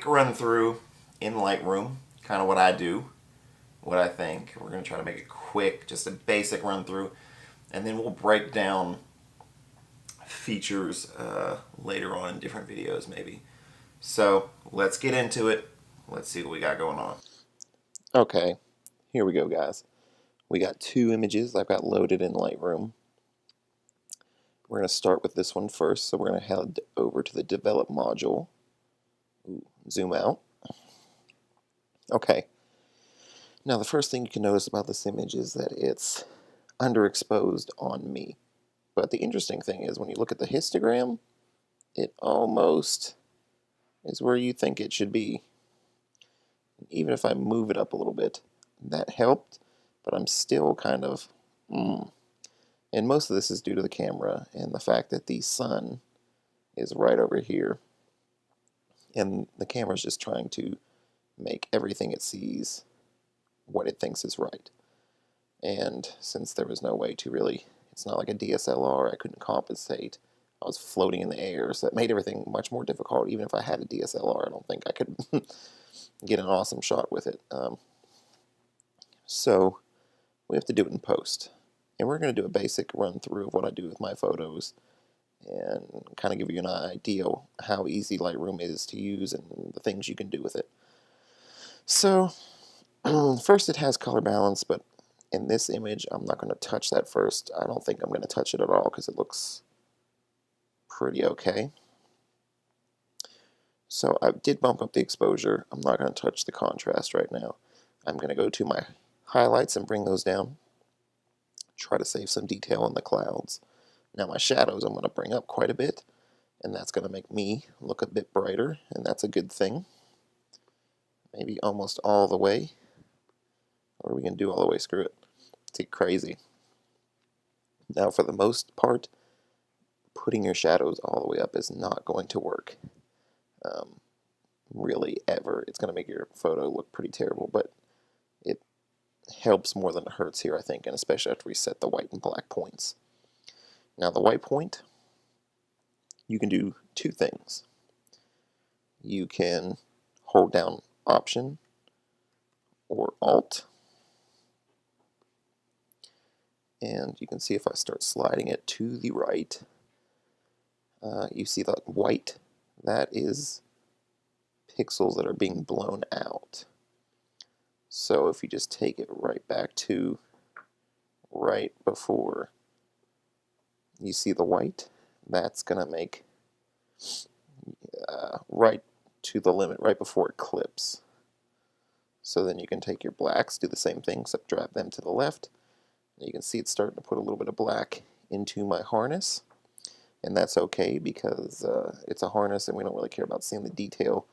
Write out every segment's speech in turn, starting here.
quick run through in Lightroom, kind of what I do, what I think. We're going to try to make it quick, just a basic run through, and then we'll break down features later on in different videos maybe. So let's get into it. Let's see what we got going on. Okay, here we go, guys. We got two images I've got loaded in Lightroom. We're going to start with this one first, so we're going to head over to the Develop module. Ooh, zoom out. Okay. Now the first thing you can notice about this image is that it's underexposed on me. But the interesting thing is when you look at the histogram, it almost is where you think it should be. Even if I move it up a little bit, that helped, but I'm still kind of, And most of this is due to the camera and the fact that the sun is right over here. And the camera's just trying to make everything it sees what it thinks is right. And since there was no way to really, it's not like a DSLR, I couldn't compensate. I was floating in the air, so that made everything much more difficult. Even if I had a DSLR, I don't think I could get an awesome shot with it. So we have to do it in post. And we're going to do a basic run through of what I do with my photos and kind of give you an idea how easy Lightroom is to use and the things you can do with it. So first it has color balance, but in this image I'm not going to touch that first. I don't think I'm going to touch it at all because it looks pretty okay. So I did bump up the exposure. I'm not going to touch the contrast right now. I'm going to go to my highlights and bring those down. Try to save some detail in the clouds. Now my shadows I'm going to bring up quite a bit, and that's going to make me look a bit brighter, and that's a good thing. Maybe almost all the way. Or we can do all the way, screw it. It's crazy. Now for the most part, putting your shadows all the way up is not going to work. Really, ever. It's going to make your photo look pretty terrible, but it helps more than it hurts here, I think, and especially after we set the white and black points. Now the white point, you can do two things. You can hold down Option or Alt, and you can see if I start sliding it to the right, you see that white, that is pixels that are being blown out. So if you just take it right back to right before you see the white, that's going to make right to the limit, right before it clips. So then you can take your blacks, do the same thing, except drag them to the left. And you can see it's starting to put a little bit of black into my harness. And that's okay because it's a harness and we don't really care about seeing the detail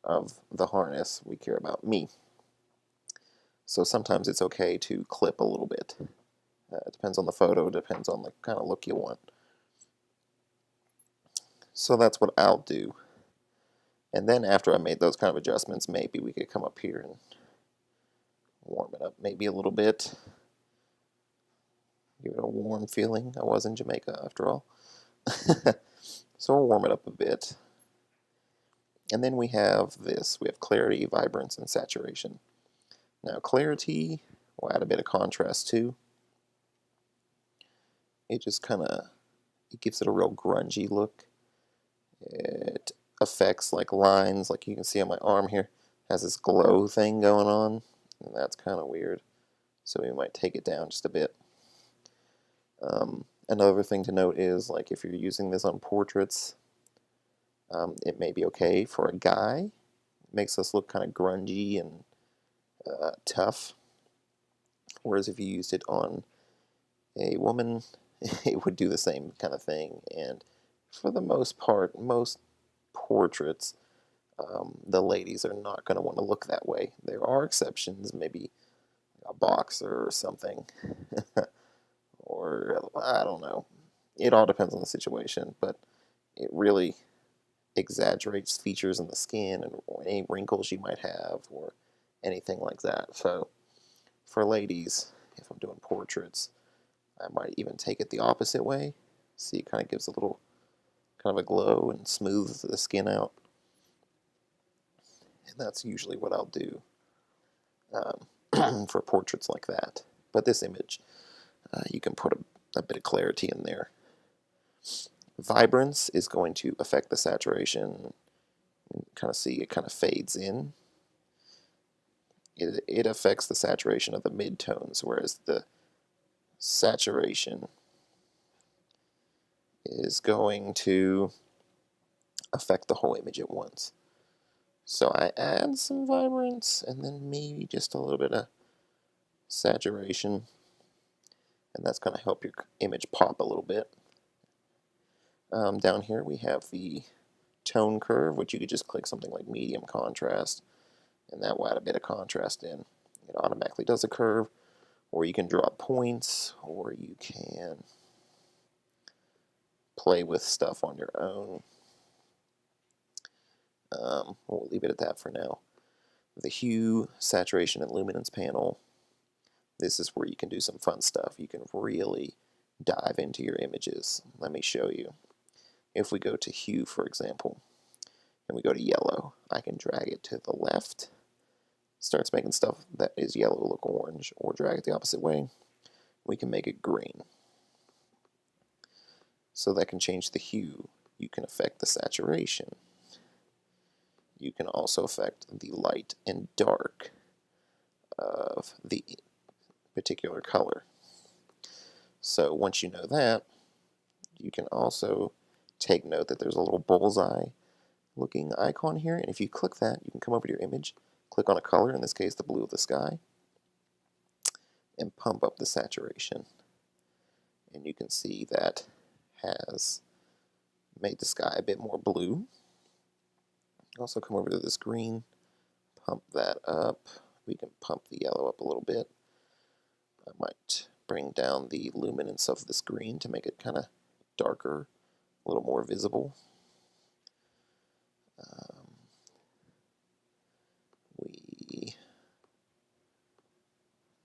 of the harness. We care about me. So sometimes it's okay to clip a little bit. It depends on the photo, depends on the kind of look you want. So that's what I'll do. And then after I made those kind of adjustments, maybe we could come up here and warm it up maybe a little bit. Give it a warm feeling. I was in Jamaica after all. So we'll warm it up a bit. And then we have this. We have clarity, vibrance, and saturation. Now clarity, we'll add a bit of contrast too. It just kind of, it gives it a real grungy look. It affects like lines, like you can see on my arm here, has this glow thing going on, and that's kind of weird. So we might take it down just a bit. Another thing to note is, like, if you're using this on portraits, it may be okay for a guy. It makes us look kind of grungy and tough. Whereas if you used it on a woman, it would do the same kind of thing. And for the most part, most portraits, the ladies are not going to want to look that way. There are exceptions, maybe a boxer or something. Or, I don't know. It all depends on the situation, but it really exaggerates features in the skin and any wrinkles you might have or anything like that. So for ladies, if I'm doing portraits, I might even take it the opposite way. See, it kind of gives a little kind of a glow and smooths the skin out. And that's usually what I'll do for portraits like that. But this image, you can put a bit of clarity in there. Vibrance is going to affect the saturation. Kind of see it kind of fades in. It affects the saturation of the midtones, whereas the saturation is going to affect the whole image at once. So I add some vibrance and then maybe just a little bit of saturation, and that's going to help your image pop a little bit. Down here we have the tone curve, which you could just click something like medium contrast, and that will add a bit of contrast in. It automatically does a curve, or you can draw points, or you can play with stuff on your own. We'll leave it at that for now. The hue, saturation, and luminance panel, this is where you can do some fun stuff. You can really dive into your images. Let me show you. If we go to hue, for example, and we go to yellow, I can drag it to the left. Starts making stuff that is yellow look orange, or drag it the opposite way. We can make it green. So that can change the hue. You can affect the saturation. You can also affect the light and dark of the particular color. So once you know that, you can also take note that there's a little bullseye looking icon here, and if you click that, you can come over to your image, click on a color, in this case the blue of the sky, and pump up the saturation. And you can see that has made the sky a bit more blue. Also come over to this green, pump that up. We can pump the yellow up a little bit. I might bring down the luminance of this green to make it kind of darker, a little more visible. We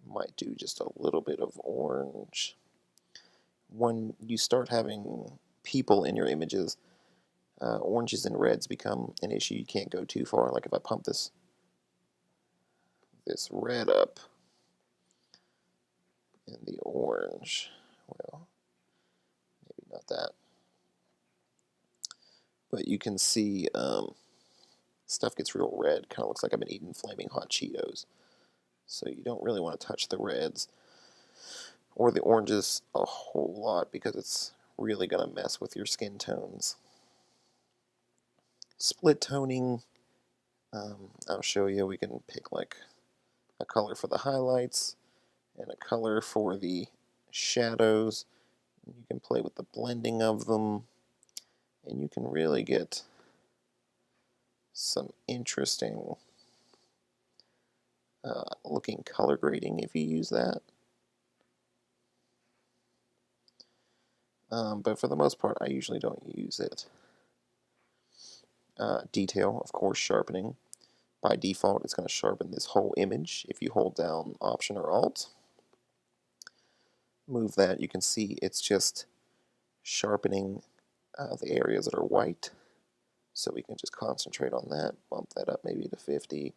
might do just a little bit of orange. When you start having people in your images, oranges and reds become an issue. You can't go too far. Like if I pump this red up and the orange, well, maybe not that. But you can see stuff gets real red. Kind of looks like I've been eating flaming hot Cheetos. So you don't really want to touch the reds or the oranges a whole lot, because it's really going to mess with your skin tones. Split toning, I'll show you. We can pick like a color for the highlights and a color for the shadows. You can play with the blending of them, and you can really get some interesting looking color grading if you use that. But for the most part, I usually don't use it. Detail, of course, sharpening. By default, it's going to sharpen this whole image. If you hold down Option or Alt, move that, you can see it's just sharpening the areas that are white. So we can just concentrate on that, bump that up maybe to 50,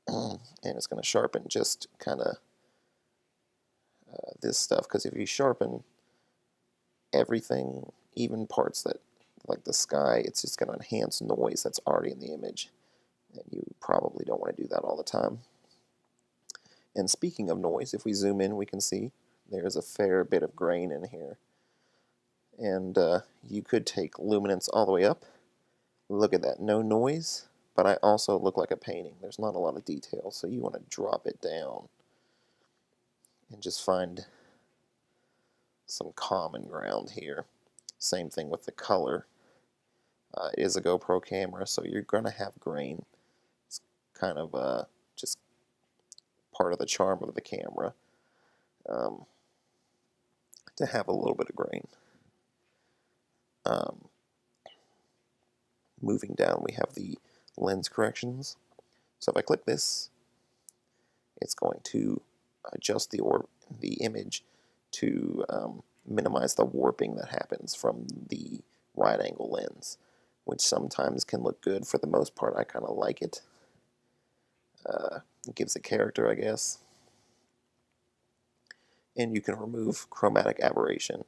and it's going to sharpen just kind of this stuff, because if you sharpen everything, even parts that, like the sky, it's just going to enhance noise that's already in the image, and you probably don't want to do that all the time. And speaking of noise, if we zoom in, we can see there's a fair bit of grain in here. And you could take luminance all the way up. Look at that, no noise, but I also look like a painting. There's not a lot of detail, so you want to drop it down and just find some common ground here. Same thing with the color. It is a GoPro camera, so you're going to have grain. It's kind of just part of the charm of the camera, to have a little bit of grain. Moving down, we have the lens corrections. So if I click this, it's going to adjust the image to minimize the warping that happens from the wide-angle lens, which sometimes can look good. For the most part, I kind of like it. gives it character, I guess. And you can remove chromatic aberration.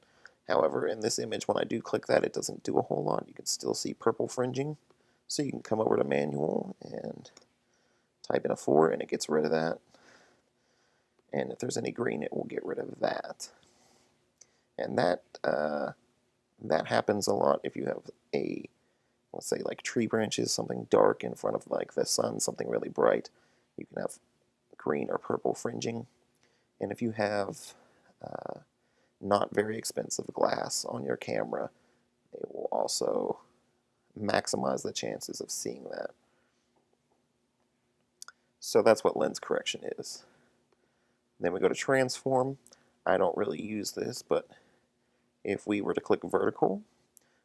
However, in this image, when I do click that, it doesn't do a whole lot. You can still see purple fringing. So you can come over to manual and type in a 4 and it gets rid of that. And if there's any green, it will get rid of that. And that happens a lot if you have a, let's say, like tree branches, something dark in front of like the sun, something really bright. You can have green or purple fringing. And if you have not very expensive glass on your camera, it will also maximize the chances of seeing that. So that's what lens correction is. Then we go to transform. I don't really use this, but if we were to click vertical,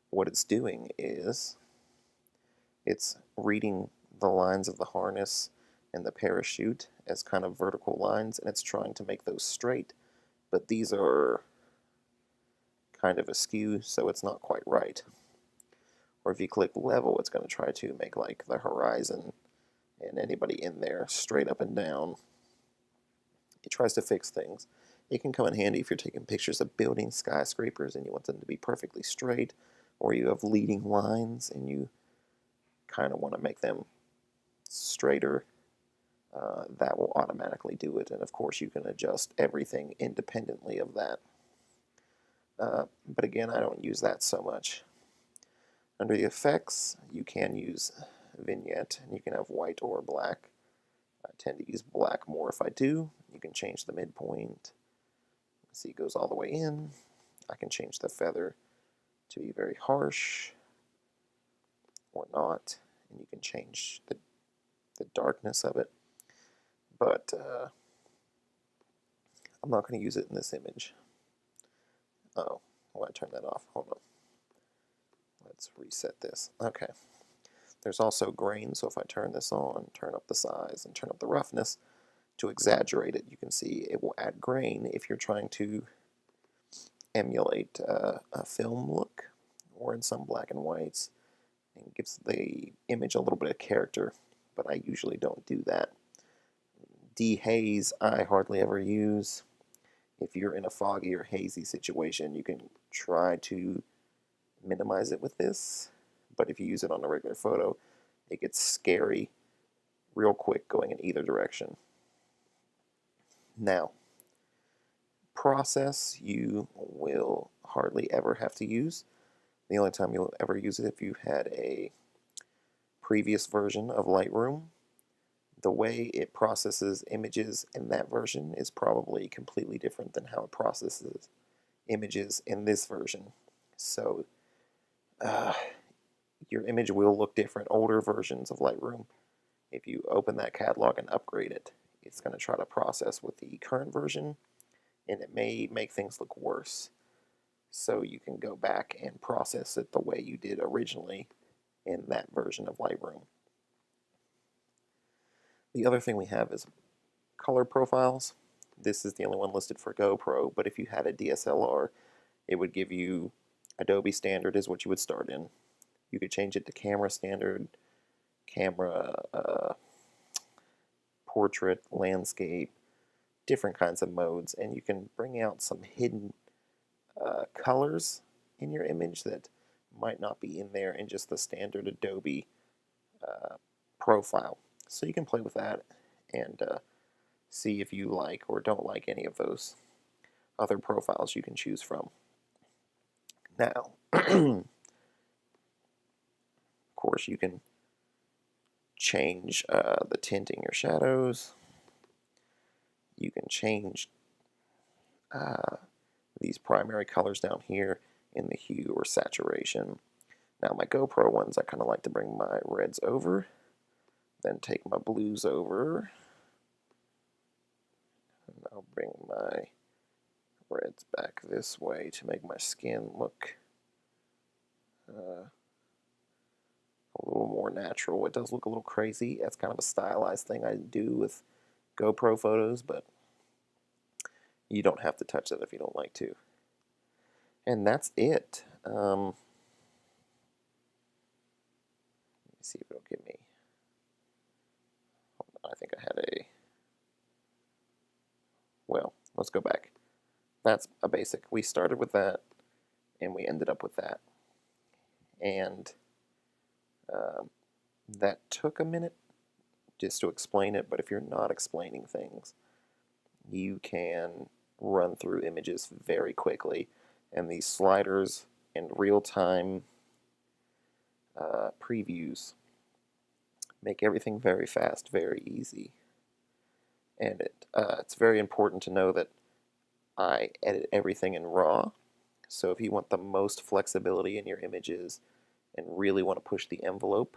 what it's doing is it's reading the lines of the harness and the parachute as kind of vertical lines, and it's trying to make those straight, but these are kind of askew, so it's not quite right. Or if you click level, it's going to try to make like the horizon and anybody in there straight up and down. It tries to fix things. It can come in handy if you're taking pictures of buildings, skyscrapers, and you want them to be perfectly straight, or you have leading lines and you kind of want to make them straighter. That will automatically do it, and of course you can adjust everything independently of that. But again, I don't use that so much. Under the effects, you can use vignette, and you can have white or black. I tend to use black more if I do. You can change the midpoint. See, it goes all the way in. I can change the feather to be very harsh or not, and you can change the darkness of it. But I'm not going to use it in this image. Oh, I turn that off. Hold on. Let's reset this. Okay. There's also grain, so if I turn this on, turn up the size, and turn up the roughness to exaggerate it, you can see it will add grain if you're trying to emulate a film look, or in some black and whites, and gives the image a little bit of character, but I usually don't do that. Dehaze I hardly ever use. If you're in a foggy or hazy situation, you can try to minimize it with this, but if you use it on a regular photo, it gets scary real quick going in either direction. Now, process you will hardly ever have to use. The only time you'll ever use it if you had a previous version of Lightroom. The way it processes images in that version is probably completely different than how it processes images in this version. So your image will look different. Older versions of Lightroom, if you open that catalog and upgrade it, it's going to try to process with the current version, and it may make things look worse. So you can go back and process it the way you did originally in that version of Lightroom. The other thing we have is color profiles. This is the only one listed for GoPro, but if you had a DSLR, it would give you Adobe Standard is what you would start in. You could change it to camera standard, camera, portrait, landscape, different kinds of modes, and you can bring out some hidden colors in your image that might not be in there in just the standard Adobe profile. So you can play with that and see if you like or don't like any of those other profiles you can choose from. Now, of course, you can change the tinting your shadows. You can change these primary colors down here in the hue or saturation. Now my GoPro ones, I kind of like to bring my reds over, then take my blues over, and I'll bring my reds back this way to make my skin look a little more natural. It does look a little crazy. That's kind of a stylized thing I do with GoPro photos, but you don't have to touch that if you don't like to. And that's it. Let me see if it'll give me. I think I had a, well, let's go back. That's a basic. We started with that, and we ended up with that. And that took a minute just to explain it, but if you're not explaining things, you can run through images very quickly, and these sliders and real-time previews make everything very fast, very easy. And it's very important to know that I edit everything in RAW, so if you want the most flexibility in your images and really want to push the envelope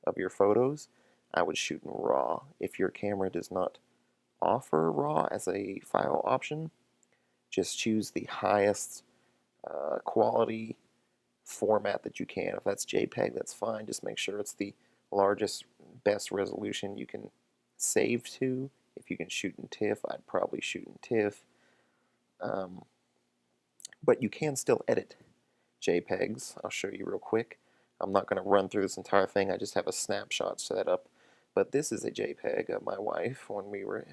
of your photos, I would shoot in RAW. If your camera does not offer RAW as a file option, just choose the highest quality format that you can. If that's JPEG, that's fine. Just make sure it's the largest, best resolution you can save to. If you can shoot in TIFF, I'd probably shoot in TIFF. But you can still edit JPEGs. I'll show you real quick. I'm not going to run through this entire thing. I just have a snapshot set up. But this is a JPEG of my wife when we were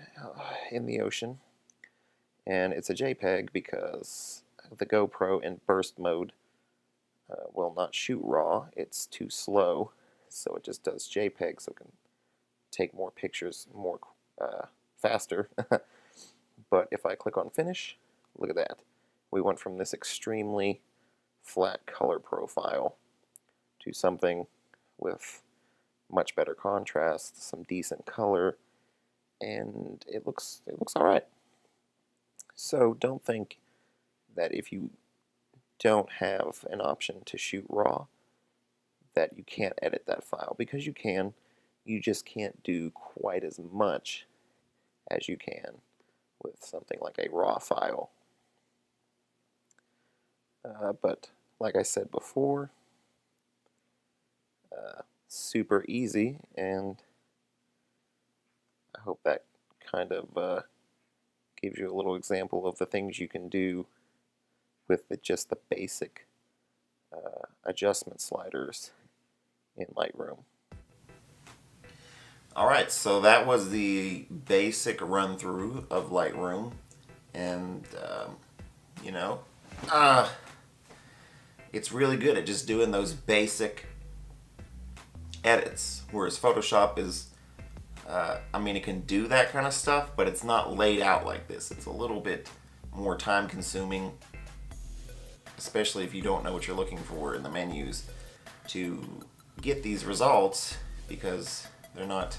in the ocean. And it's a JPEG because the GoPro in burst mode will not shoot RAW. It's too slow. So it just does JPEG, so it can take more pictures more faster. But if I click on finish, look at that. We went from this extremely flat color profile to something with much better contrast, some decent color, and it looks all right. So don't think that if you don't have an option to shoot RAW that you can't edit that file, because you can. You just can't do quite as much as you can with something like a RAW file. But like I said before, super easy, and I hope that kind of gives you a little example of the things you can do with just the basic adjustment sliders in Lightroom. Alright, so that was the basic run through of Lightroom, and you know, it's really good at just doing those basic edits, whereas Photoshop is, I mean, it can do that kind of stuff, but it's not laid out like this. It's a little bit more time consuming, especially if you don't know what you're looking for in the menus to get these results, because they're not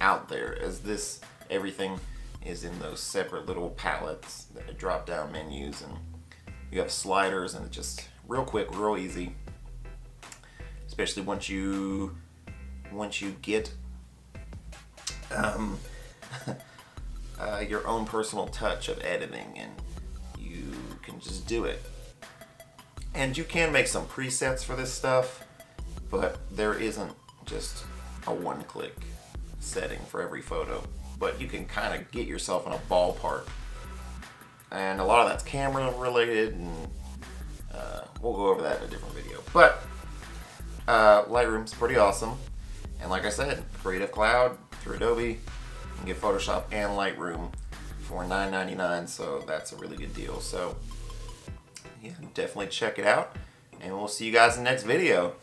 out there. As this, everything is in those separate little palettes, that drop down menus, and you have sliders, and it's just real quick, real easy. Especially once you get your own personal touch of editing, and you can just do it. And you can make some presets for this stuff, but there isn't just a one-click setting for every photo. But you can kind of get yourself in a ballpark. And a lot of that's camera related, and we'll go over that in a different video. But Lightroom's pretty awesome. And like I said, Creative Cloud through Adobe, you can get Photoshop and Lightroom for $9.99, so that's a really good deal. So yeah, definitely check it out, and we'll see you guys in the next video.